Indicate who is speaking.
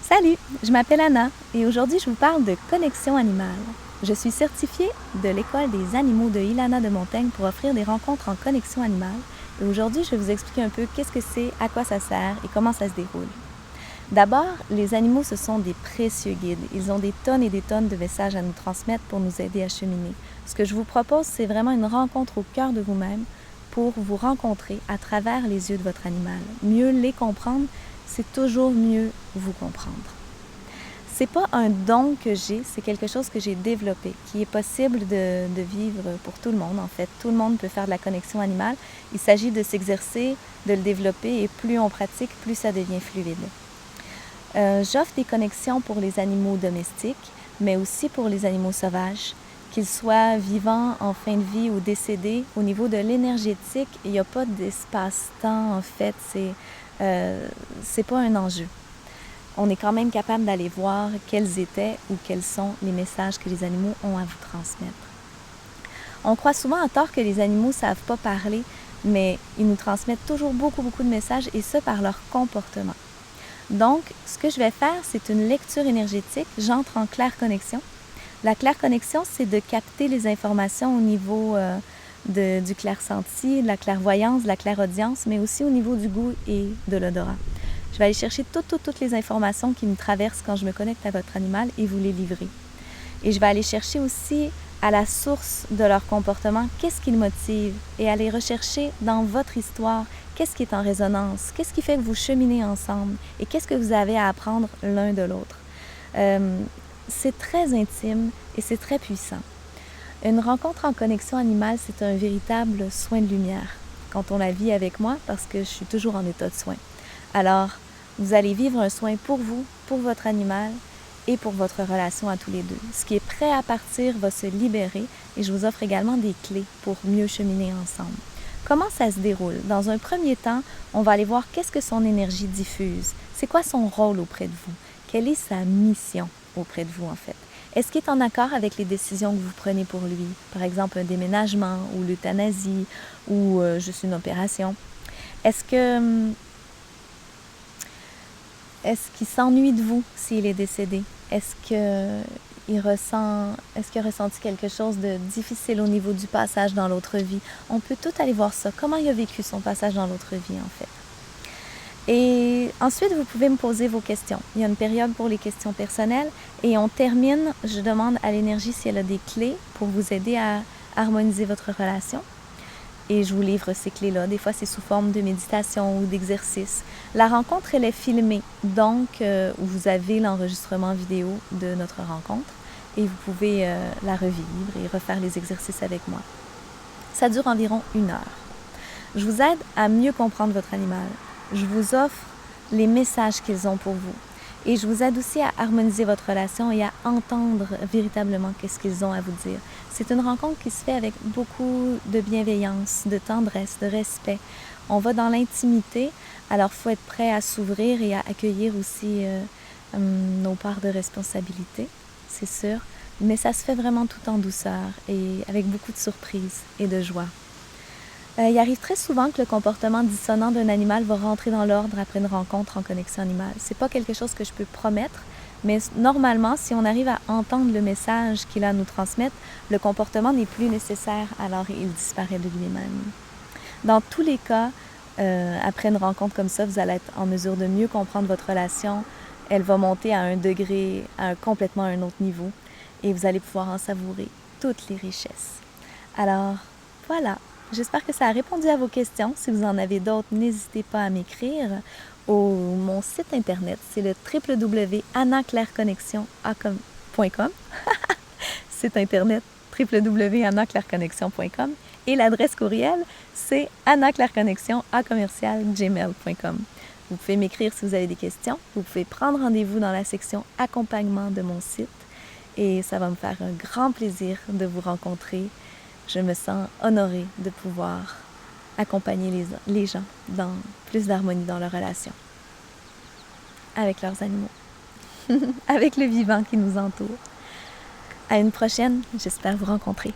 Speaker 1: Salut, je m'appelle Anna et aujourd'hui je vous parle de connexion animale. Je suis certifiée de l'École des animaux de Ilana de Montaigne pour offrir des rencontres en connexion animale. Et aujourd'hui, je vais vous expliquer un peu qu'est-ce que c'est, à quoi ça sert et comment ça se déroule. D'abord, les animaux, ce sont des précieux guides. Ils ont des tonnes et des tonnes de messages à nous transmettre pour nous aider à cheminer. Ce que je vous propose, c'est vraiment une rencontre au cœur de vous-même pour vous rencontrer à travers les yeux de votre animal. Mieux les comprendre, c'est toujours mieux vous comprendre. C'est pas un don que j'ai, c'est quelque chose que j'ai développé, qui est possible de vivre pour tout le monde. En fait, tout le monde peut faire de la connexion animale. Il s'agit de s'exercer, de le développer et plus on pratique, plus ça devient fluide. J'offre des connexions pour les animaux domestiques, mais aussi pour les animaux sauvages, qu'ils soient vivants, en fin de vie ou décédés. Au niveau de l'énergétique, il n'y a pas d'espace-temps, en fait, c'est pas un enjeu. On est quand même capable d'aller voir quels étaient ou quels sont les messages que les animaux ont à vous transmettre. On croit souvent à tort que les animaux ne savent pas parler, mais ils nous transmettent toujours beaucoup de messages et ce par leur comportement. Donc, ce que je vais faire, c'est une lecture énergétique. J'entre en claire connexion. La claire connexion, c'est de capter les informations au niveau du clair-senti, de la clairvoyance, de la clairaudience, mais aussi au niveau du goût et de l'odorat. Je vais aller chercher toutes les informations qui me traversent quand je me connecte à votre animal et vous les livrer. Et je vais aller chercher aussi à la source de leur comportement, qu'est-ce qui le motive, et aller rechercher dans votre histoire, qu'est-ce qui est en résonance, qu'est-ce qui fait que vous cheminez ensemble et qu'est-ce que vous avez à apprendre l'un de l'autre. C'est très intime et c'est très puissant. Une rencontre en connexion animale, c'est un véritable soin de lumière quand on la vit avec moi parce que je suis toujours en état de soin. Alors, vous allez vivre un soin pour vous, pour votre animal et pour votre relation à tous les deux. Ce qui est prêt à partir va se libérer et je vous offre également des clés pour mieux cheminer ensemble. Comment ça se déroule? Dans un premier temps, on va aller voir qu'est-ce que son énergie diffuse. C'est quoi son rôle auprès de vous? Quelle est sa mission auprès de vous en fait? Est-ce qu'il est en accord avec les décisions que vous prenez pour lui? Par exemple, un déménagement ou l'euthanasie ou juste une opération. Est-ce qu'il s'ennuie de vous s'il est décédé? Est-ce qu'il a ressenti quelque chose de difficile au niveau du passage dans l'autre vie? On peut tout aller voir ça. Comment il a vécu son passage dans l'autre vie, en fait? Et ensuite, vous pouvez me poser vos questions. Il y a une période pour les questions personnelles et on termine, je demande à l'énergie si elle a des clés pour vous aider à harmoniser votre relation. Et je vous livre ces clés-là. Des fois, c'est sous forme de méditation ou d'exercice. La rencontre, elle est filmée. Donc, vous avez l'enregistrement vidéo de notre rencontre et vous pouvez la revivre et refaire les exercices avec moi. Ça dure environ 1 heure. Je vous aide à mieux comprendre votre animal. Je vous offre les messages qu'ils ont pour vous. Et je vous aide aussi à harmoniser votre relation et à entendre véritablement qu'est-ce qu'ils ont à vous dire. C'est une rencontre qui se fait avec beaucoup de bienveillance, de tendresse, de respect. On va dans l'intimité, alors il faut être prêt à s'ouvrir et à accueillir aussi nos parts de responsabilité, c'est sûr. Mais ça se fait vraiment tout en douceur et avec beaucoup de surprises et de joie. Il arrive très souvent que le comportement dissonant d'un animal va rentrer dans l'ordre après une rencontre en connexion animale. C'est pas quelque chose que je peux promettre, mais normalement, si on arrive à entendre le message qu'il a à nous transmettre, le comportement n'est plus nécessaire, alors il disparaît de lui-même. Dans tous les cas, après une rencontre comme ça, vous allez être en mesure de mieux comprendre votre relation. Elle va monter à un degré, complètement à un autre niveau, et vous allez pouvoir en savourer toutes les richesses. Alors, voilà. J'espère que ça a répondu à vos questions. Si vous en avez d'autres, n'hésitez pas à m'écrire. Mon site internet, c'est le www.annaclairconnexion.com. Site internet www.annaclairconnexion.com et l'adresse courriel, c'est annaclairconnexion@gmail.com. Vous pouvez m'écrire si vous avez des questions. Vous pouvez prendre rendez-vous dans la section accompagnement de mon site et ça va me faire un grand plaisir de vous rencontrer. Je me sens honorée de pouvoir accompagner les gens dans plus d'harmonie dans leur relation avec leurs animaux, avec le vivant qui nous entoure. À une prochaine, j'espère vous rencontrer.